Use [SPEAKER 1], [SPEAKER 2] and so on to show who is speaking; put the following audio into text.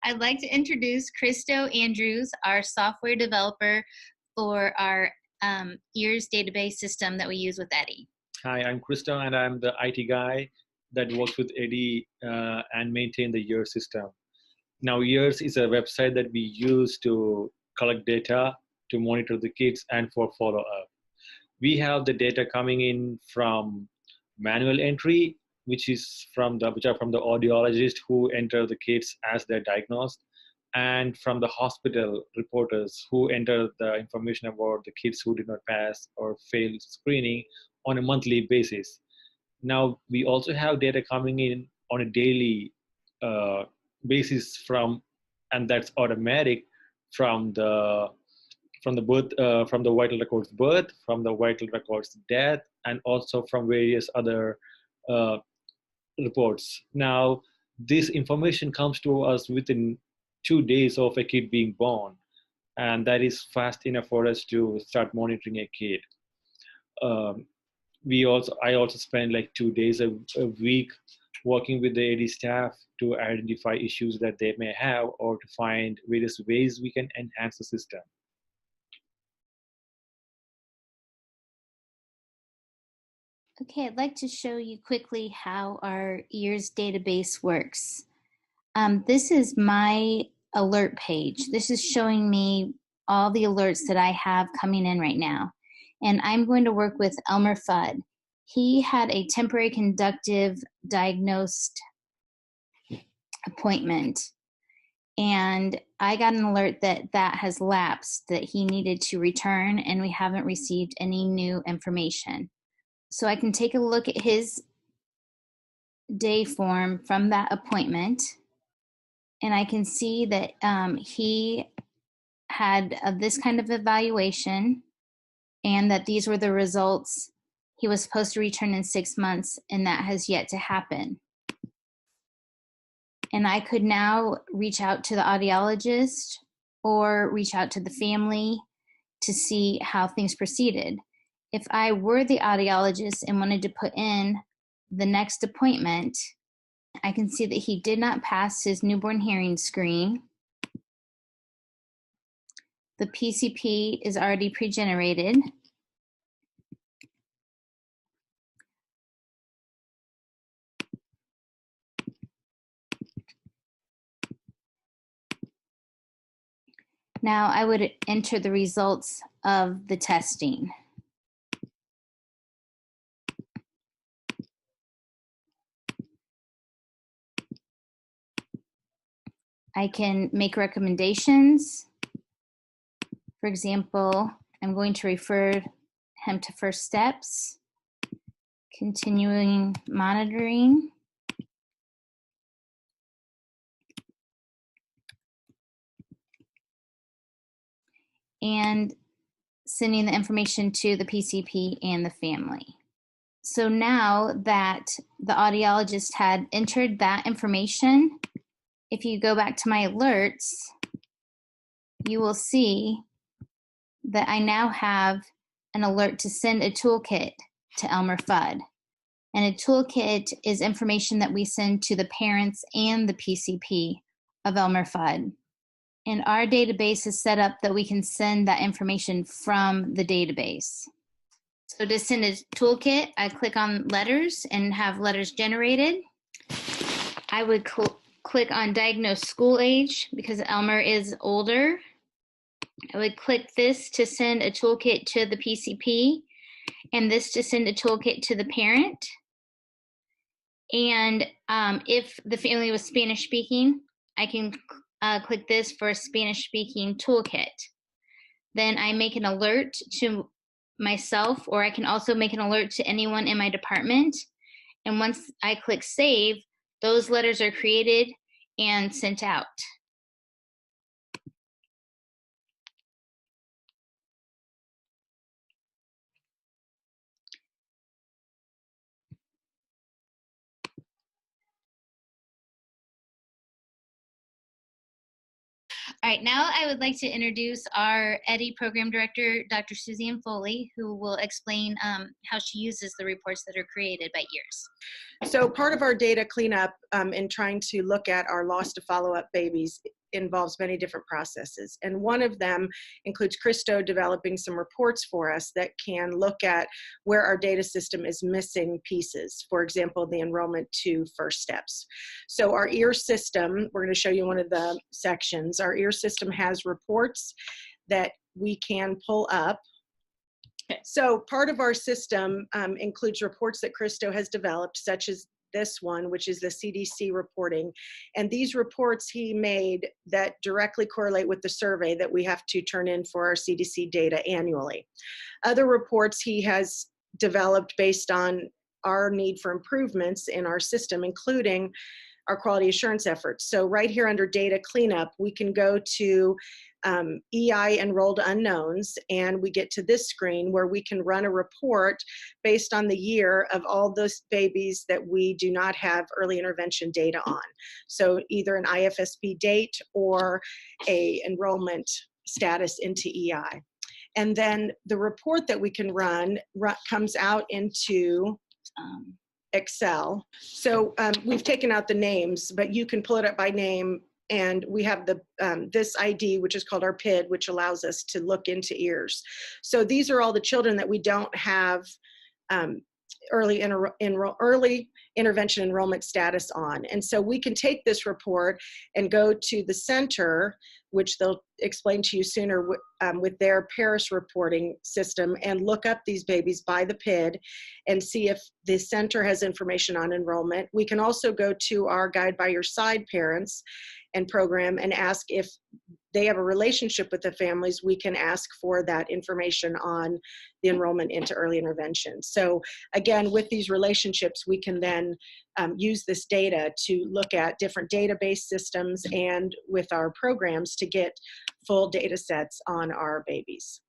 [SPEAKER 1] I'd like to introduce Christo Andrews, our software developer for our EARS database system that we use with Eddie.
[SPEAKER 2] Hi, I'm Christo, and I'm the IT guy that works with Eddie and maintain the EARS system. Now, EARS is a website that we use to collect data, to monitor the kids, and for follow-up. We have the data coming in from manual entry, which are from the audiologist who enter the kids as they're diagnosed, and from the hospital reporters who enter the information about the kids who did not pass or fail screening on a monthly basis. Now we also have data coming in on a daily basis and that's automatic from the from the vital records birth, from the vital records death, and also from various other uh, reports. Now, this information comes to us within 2 days of a kid being born, and that is fast enough for us to start monitoring a kid. Um, I also spend like 2 days a week working with the AD staff to identify issues that they may have or to find various ways we can enhance the system.
[SPEAKER 1] Okay, I'd like to show you quickly how our EARS database works. This is my alert page. This is showing me all the alerts that I have coming in right now. And I'm going to work with Elmer Fudd. He had a temporary conductive diagnosed appointment. And I got an alert that that has lapsed, that he needed to return, and we haven't received any new information. So I can take a look at his day form from that appointment, and I can see that he had this kind of evaluation, and that these were the results. He was supposed to return in 6 months, and that has yet to happen. And I could now reach out to the audiologist or reach out to the family to see how things proceeded. If I were the audiologist and wanted to put in the next appointment, I can see that he did not pass his newborn hearing screen. The PCP is already pre-generated. Now I would enter the results of the testing. I can make recommendations. For example, I'm going to refer him to First Steps, continuing monitoring, and sending the information to the PCP and the family. So now that the audiologist had entered that information, if you go back to my alerts, you will see that I now have an alert to send a toolkit to Elmer Fudd. And a toolkit is information that we send to the parents and the PCP of Elmer Fudd. And our database is set up that we can send that information from the database. So to send a toolkit, I click on letters and have letters generated. I would click on diagnose school age because Elmer is older. I would click this to send a toolkit to the PCP and this to send a toolkit to the parent. And if the family was Spanish speaking, I can click this for a Spanish speaking toolkit. Then I make an alert to myself, or I can also make an alert to anyone in my department. And once I click save, those letters are created and sent out. All right, now I would like to introduce our EDDI program director, Dr. Suzanne Foley, who will explain how she uses the reports that are created by EARS.
[SPEAKER 3] So part of our data cleanup in trying to look at our lost to follow-up babies involves many different processes. And one of them includes Christo developing some reports for us that can look at where our data system is missing pieces. For example, the enrollment to first steps. So our EARS system, we're going to show you one of the sections. Our EARS system has reports that we can pull up. So part of our system includes reports that Christo has developed, such as this one, which is the CDC reporting. And these reports he made that directly correlate with the survey that we have to turn in for our CDC data annually. Other reports he has developed based on our need for improvements in our system, including our quality assurance efforts. So right here under data cleanup, we can go to EI enrolled unknowns, and we get to this screen where we can run a report based on the year of all those babies that we do not have early intervention data on. So either an IFSP date or a enrollment status into EI. And then the report that we can run comes out into Excel. So we've taken out the names, but you can pull it up by name. And we have the this ID, which is called our PID, which allows us to look into EARS. So these are all the children that we don't have early intervention enrollment status on. And so we can take this report and go to the center, which they'll explain to you sooner with their Paris reporting system, and look up these babies by the PID and see if the center has information on enrollment. We can also go to our Guide by Your Side parents and program and ask if they have a relationship with the families. We can ask for that information on the enrollment into early intervention. So again, with these relationships, we can then use this data to look at different database systems and with our programs to get full data sets on our babies.